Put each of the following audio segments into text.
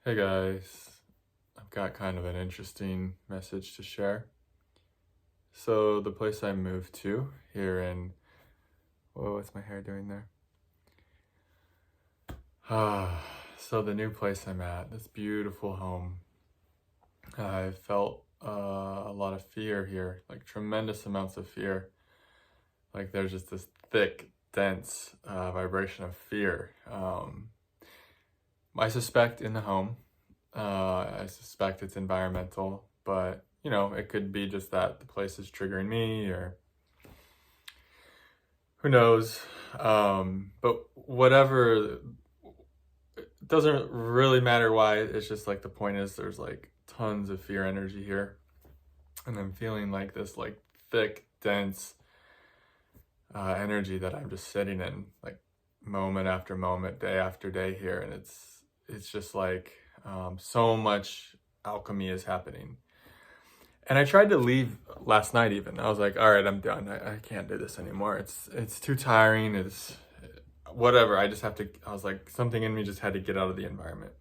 Hey guys, I've got kind of an interesting message to share. So the place I moved to here in, whoa, what's my hair doing there? So the new place I'm at, this beautiful home, I felt a lot of fear here, like tremendous amounts of fear. Like there's just this thick, dense vibration of fear. I suspect in the home. I suspect it's environmental, but it could be just that the place is triggering me, or who knows. But whatever, it doesn't really matter why. It's just like the point is there's like tons of fear energy here, and I'm feeling like this like thick, dense energy that I'm just sitting in, like moment after moment, day after day here, and it's just like so much alchemy is happening. And I tried to leave last night even. I was like, all right, I'm done. I can't do this anymore. It's too tiring. It's whatever. I just have to, I was like, something in me just had to get out of the environment.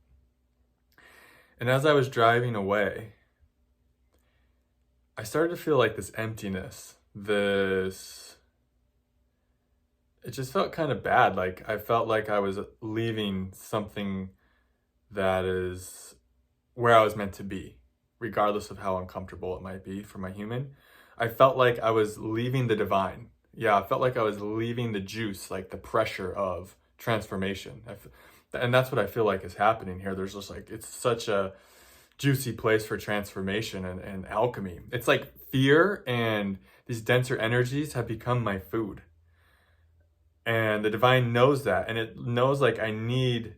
And as I was driving away, I started to feel like this emptiness, it just felt kind of bad. Like I felt like I was leaving something that is where I was meant to be, regardless of how uncomfortable it might be for my human. I felt like I was leaving the divine. Yeah, I felt like I was leaving the juice, like the pressure of transformation. And that's what I feel like is happening here. There's just like, it's such a juicy place for transformation and alchemy. It's like fear and these denser energies have become my food. And the divine knows that. And it knows like I need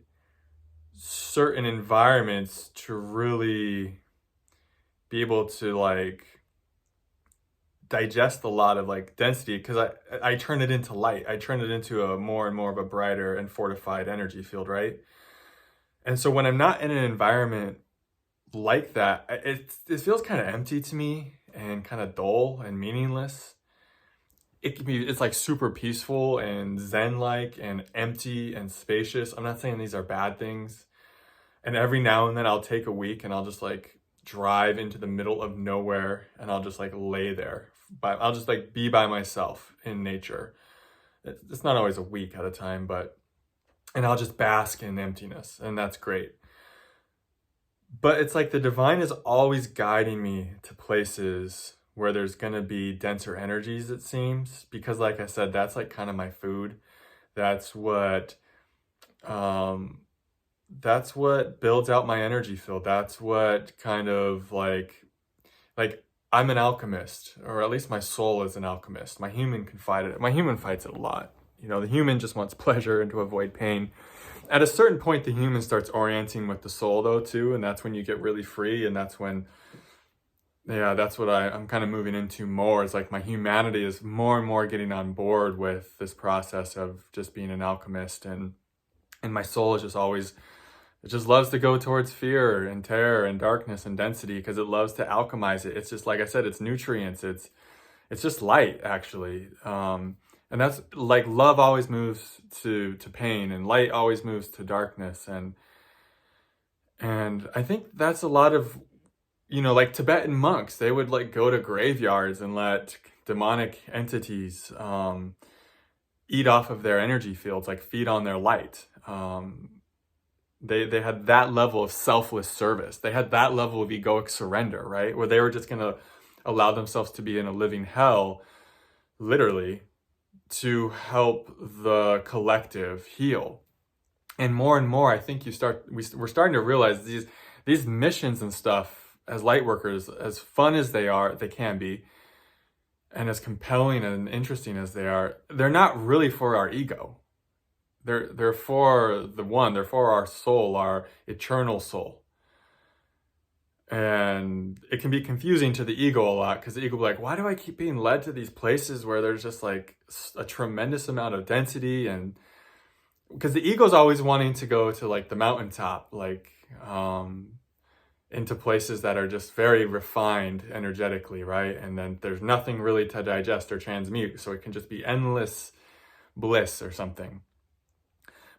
certain environments to really be able to like digest a lot of like density, because I turn it into light. I turn it into a more and more of a brighter and fortified energy field, right? And so when I'm not in an environment like that, it feels kind of empty to me and kind of dull and meaningless. It's like super peaceful and zen-like and empty and spacious. I'm not saying these are bad things. And every now and then I'll take a week and I'll just like drive into the middle of nowhere and I'll just like lay there. But I'll just like be by myself in nature. It's not always a week at a time, and I'll just bask in emptiness, and that's great. But it's like the divine is always guiding me to places where there's gonna be denser energies, it seems, because like I said, that's like kind of my food. That's what that's what builds out my energy field. That's what kind of like I'm an alchemist, or at least my soul is an alchemist. My human my human fights it a lot. The human just wants pleasure and to avoid pain. At a certain point, the human starts orienting with the soul though too, and that's when you get really free, and that's when, yeah, that's what I'm kind of moving into more. It's like my humanity is more and more getting on board with this process of just being an alchemist, and my soul is just always, it just loves to go towards fear and terror and darkness and density because it loves to alchemize it. It's just, like I said, it's nutrients. It's just light, actually. And that's like love always moves to pain, and light always moves to darkness. And I think that's a lot of, like Tibetan monks, they would like go to graveyards and let demonic entities eat off of their energy fields, like feed on their light. They had that level of selfless service. They had that level of egoic surrender, right? Where they were just going to allow themselves to be in a living hell, literally, to help the collective heal. And more, I think we're starting to realize these missions and stuff as light workers, as fun as they can be, and as compelling and interesting as they are, they're not really for our ego. They're for the one. They're for our soul, our eternal soul. And it can be confusing to the ego a lot, because the ego will be like, why do I keep being led to these places where there's just like a tremendous amount of density? And because the ego's always wanting to go to like the mountaintop, like into places that are just very refined energetically, right? And then there's nothing really to digest or transmute, so it can just be endless bliss or something.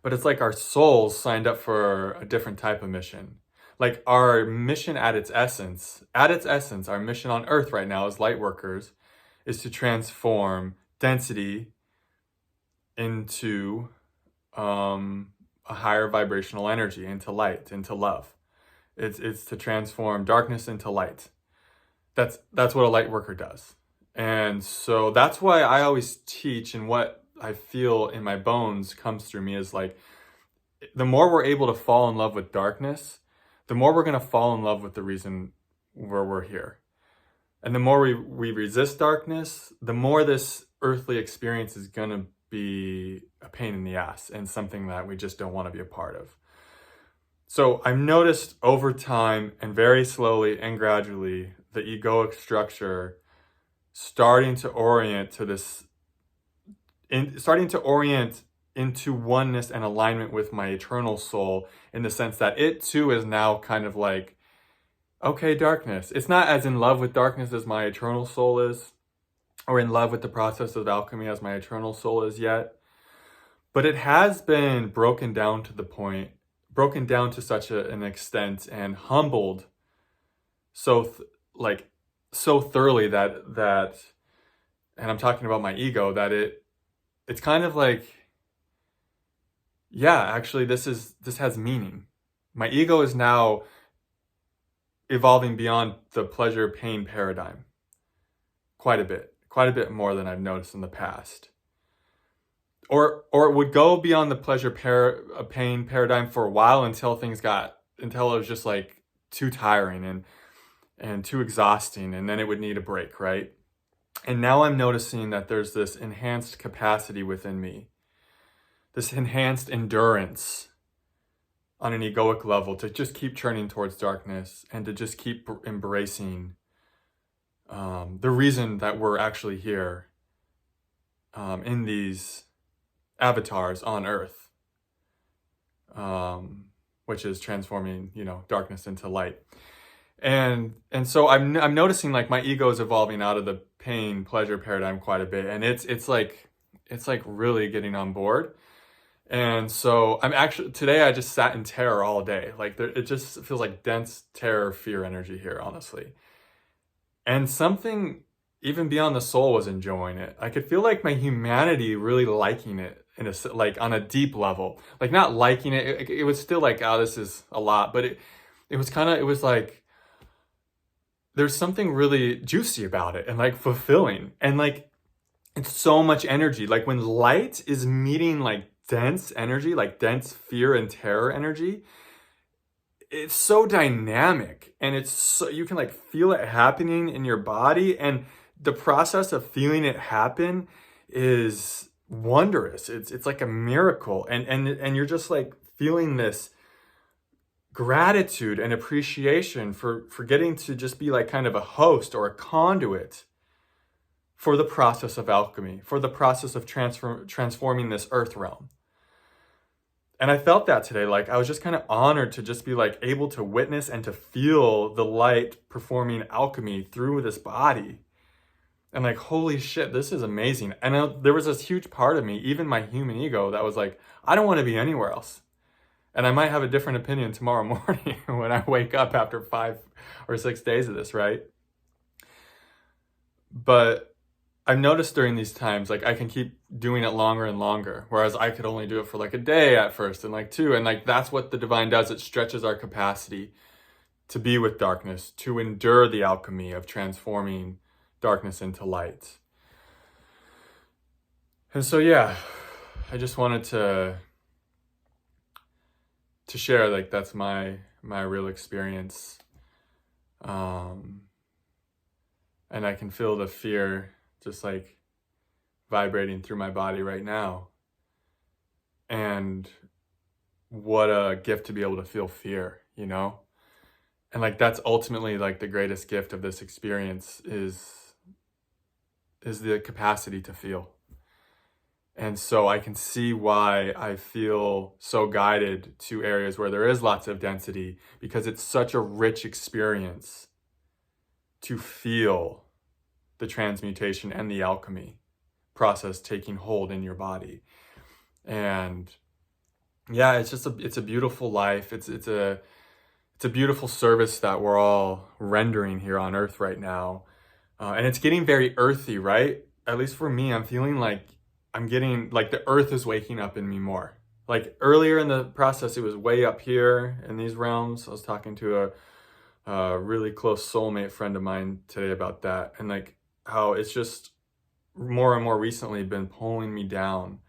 But it's like our souls signed up for a different type of mission. Like our mission at its essence, our mission on Earth right now as Lightworkers is to transform density into a higher vibrational energy, into light, into love. It's to transform darkness into light. That's what a light worker does. And so that's why I always teach, and what I feel in my bones comes through me is like, the more we're able to fall in love with darkness, the more we're going to fall in love with the reason where we're here. And the more we resist darkness, the more this earthly experience is going to be a pain in the ass and something that we just don't want to be a part of. So I've noticed over time, and very slowly and gradually, the egoic structure starting to orient to this, starting to orient into oneness and alignment with my eternal soul, in the sense that it too is now kind of like, okay, darkness. It's not as in love with darkness as my eternal soul is, or in love with the process of alchemy as my eternal soul is yet. But it has been broken down to such an extent, and humbled so thoroughly that, and I'm talking about my ego, that it's kind of like, yeah, actually this has meaning. My ego is now evolving beyond the pleasure pain paradigm quite a bit more than I've noticed in the past. Or it would go beyond the pleasure pain paradigm for a while, until it was just like too tiring and too exhausting, and then it would need a break, right? And now I'm noticing that there's this enhanced capacity within me, this enhanced endurance on an egoic level, to just keep churning towards darkness, and to just keep embracing the reason that we're actually here in these avatars on Earth, which is transforming, darkness into light. And so I'm noticing like my ego is evolving out of the pain pleasure paradigm quite a bit, and it's like really getting on board. And so today I just sat in terror all day. Like it just feels like dense terror, fear energy here, honestly. And something even beyond the soul was enjoying it. I could feel like my humanity really liking it, like on a deep level. Like not liking it, it was still like, oh, this is a lot. But it was like, there's something really juicy about it, and like fulfilling. And like, it's so much energy. Like when light is meeting like dense energy, like dense fear and terror energy, it's so dynamic, and you can like feel it happening in your body, and the process of feeling it happen is wondrous. It's like a miracle, and you're just like feeling this gratitude and appreciation for getting to just be like kind of a host or a conduit for the process of alchemy, for the process of transforming this earth realm. And I felt that today. Like I was just kind of honored to just be like able to witness and to feel the light performing alchemy through this body. And like, holy shit, this is amazing. And there was this huge part of me, even my human ego, that was like, I don't want to be anywhere else. And I might have a different opinion tomorrow morning when I wake up after 5 or 6 days of this, right? But I've noticed during these times, like I can keep doing it longer and longer, whereas I could only do it for like a day at first, and like 2. And like, that's what the divine does. It stretches our capacity to be with darkness, to endure the alchemy of transforming darkness into light. And so, yeah, I just wanted to share, like, that's my real experience. And I can feel the fear just like vibrating through my body right now. And what a gift to be able to feel fear, And like, that's ultimately like the greatest gift of this experience is the capacity to feel. And so I can see why I feel so guided to areas where there is lots of density, because it's such a rich experience to feel the transmutation and the alchemy process taking hold in your body. And yeah, it's a beautiful life. It's a it's a beautiful service that we're all rendering here on earth right now. And it's getting very earthy, right? At least for me, I'm feeling like I'm getting, like the earth is waking up in me more. Like earlier in the process, it was way up here in these realms. I was talking to a really close soulmate friend of mine today about that. And like how it's just more and more recently been pulling me down,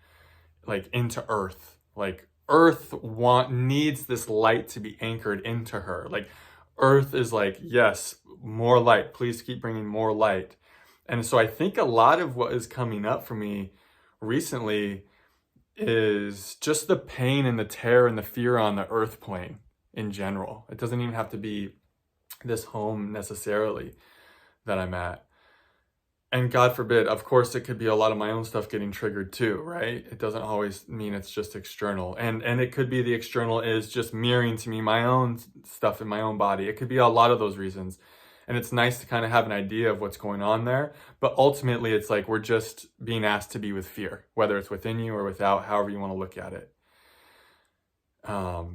like into earth. Like earth needs this light to be anchored into her. Like earth is like, yes, more light, please keep bringing more light. And so I think a lot of what is coming up for me recently is just the pain and the terror and the fear on the earth plane in general. It doesn't even have to be this home necessarily that I'm at. And God forbid, of course, it could be a lot of my own stuff getting triggered too, right? It doesn't always mean it's just external. And it could be the external is just mirroring to me my own stuff in my own body. It could be a lot of those reasons. And it's nice to kind of have an idea of what's going on there. But ultimately, it's like we're just being asked to be with fear, whether it's within you or without, however you want to look at it.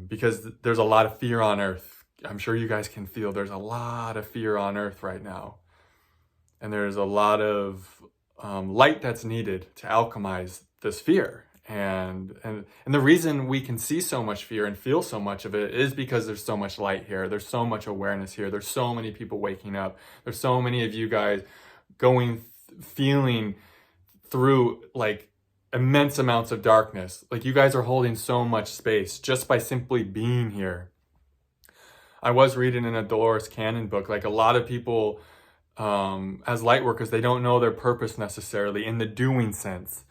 Because there's a lot of fear on earth. I'm sure you guys can feel there's a lot of fear on earth right now. And there's a lot of light that's needed to alchemize this fear. And the reason we can see so much fear and feel so much of it is because there's so much light here. There's so much awareness here. There's so many people waking up. There's so many of you guys feeling through like immense amounts of darkness. Like you guys are holding so much space just by simply being here. I was reading in a Dolores Cannon book, like a lot of people, as light workers, they don't know their purpose necessarily in the doing sense.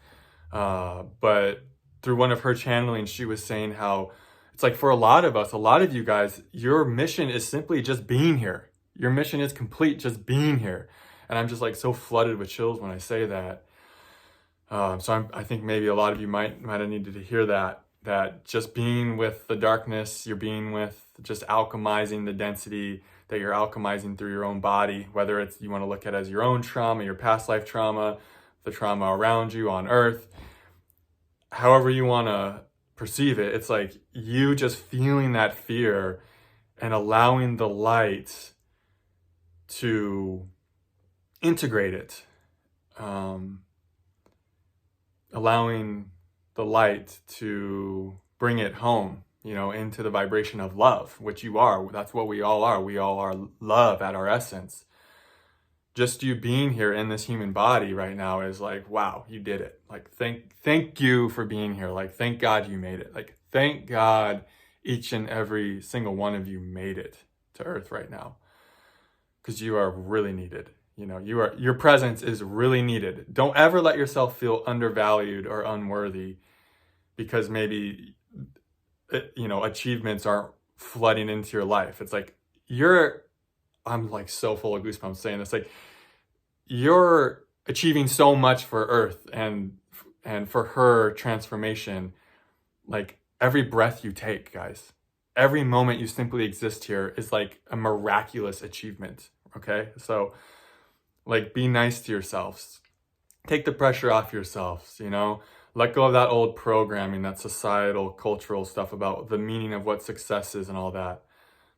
But through one of her channelings, she was saying how it's like for a lot of us, a lot of you guys, your mission is simply just being here. Your mission is complete, just being here. And I'm just like so flooded with chills when I say that. So I think maybe a lot of you might have needed to hear that just being with the darkness, you're being with just alchemizing the density that you're alchemizing through your own body, whether it's you want to look at it as your own trauma, your past life trauma, the trauma around you on earth, however you want to perceive it. It's like you just feeling that fear and allowing the light to integrate it, allowing the light to bring it home, into the vibration of love, which you are. That's what we all are. We all are love at our essence. Just you being here in this human body right now is like, wow, you did it. Like, thank you for being here. Like, thank God you made it. Like, thank God each and every single one of you made it to earth right now. Because you are really needed. Your presence is really needed. Don't ever let yourself feel undervalued or unworthy because maybe achievements aren't flooding into your life. It's like I'm like so full of goosebumps saying this, like you're achieving so much for earth and for her transformation. Like every breath you take, guys, every moment you simply exist here is like a miraculous achievement. Okay, so like be nice to yourselves, take the pressure off yourselves, let go of that old programming, that societal, cultural stuff about the meaning of what success is and all that.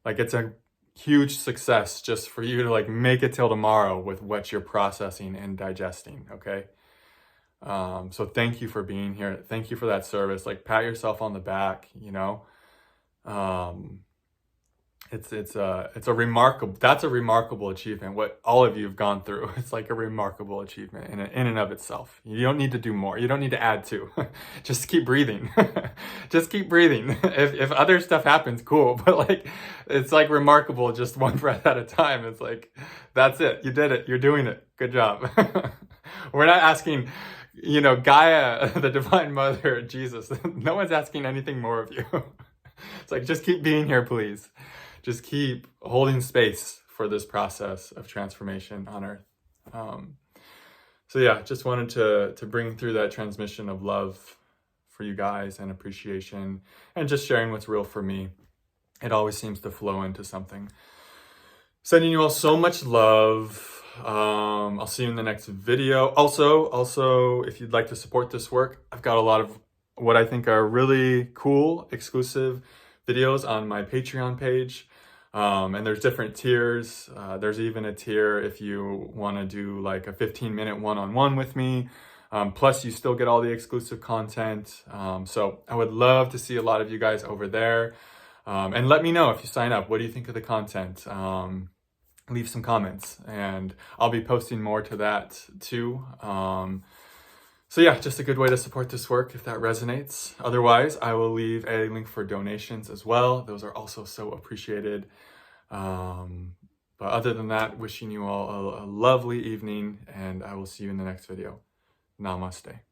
Like it's a huge success just for you to like make it till tomorrow with what you're processing and digesting, okay? So thank you for being here. Thank you for that service. Like pat yourself on the back, It's a remarkable achievement. What all of you have gone through, it's like a remarkable achievement in and of itself. You don't need to do more. You don't need to add to. Just keep breathing. Just keep breathing. If other stuff happens, cool. But like, it's like remarkable, just one breath at a time. It's like, that's it. You did it. You're doing it. Good job. We're not asking, Gaia, the Divine Mother, Jesus. No one's asking anything more of you. It's like, just keep being here, please. Just keep holding space for this process of transformation on earth. So yeah, just wanted to bring through that transmission of love for you guys and appreciation and just sharing what's real for me. It always seems to flow into something. Sending you all so much love. I'll see you in the next video. Also, if you'd like to support this work, I've got a lot of what I think are really cool, exclusive videos on my Patreon page. And there's different tiers. There's even a tier if you want to do like a 15-minute one-on-one with me. Plus you still get all the exclusive content. So I would love to see a lot of you guys over there. And let me know if you sign up. What do you think of the content? Leave some comments, and I'll be posting more to that too. So yeah, just a good way to support this work if that resonates. Otherwise, I will leave a link for donations as well. Those are also so appreciated. But other than that, wishing you all a lovely evening, and I will see you in the next video. Namaste.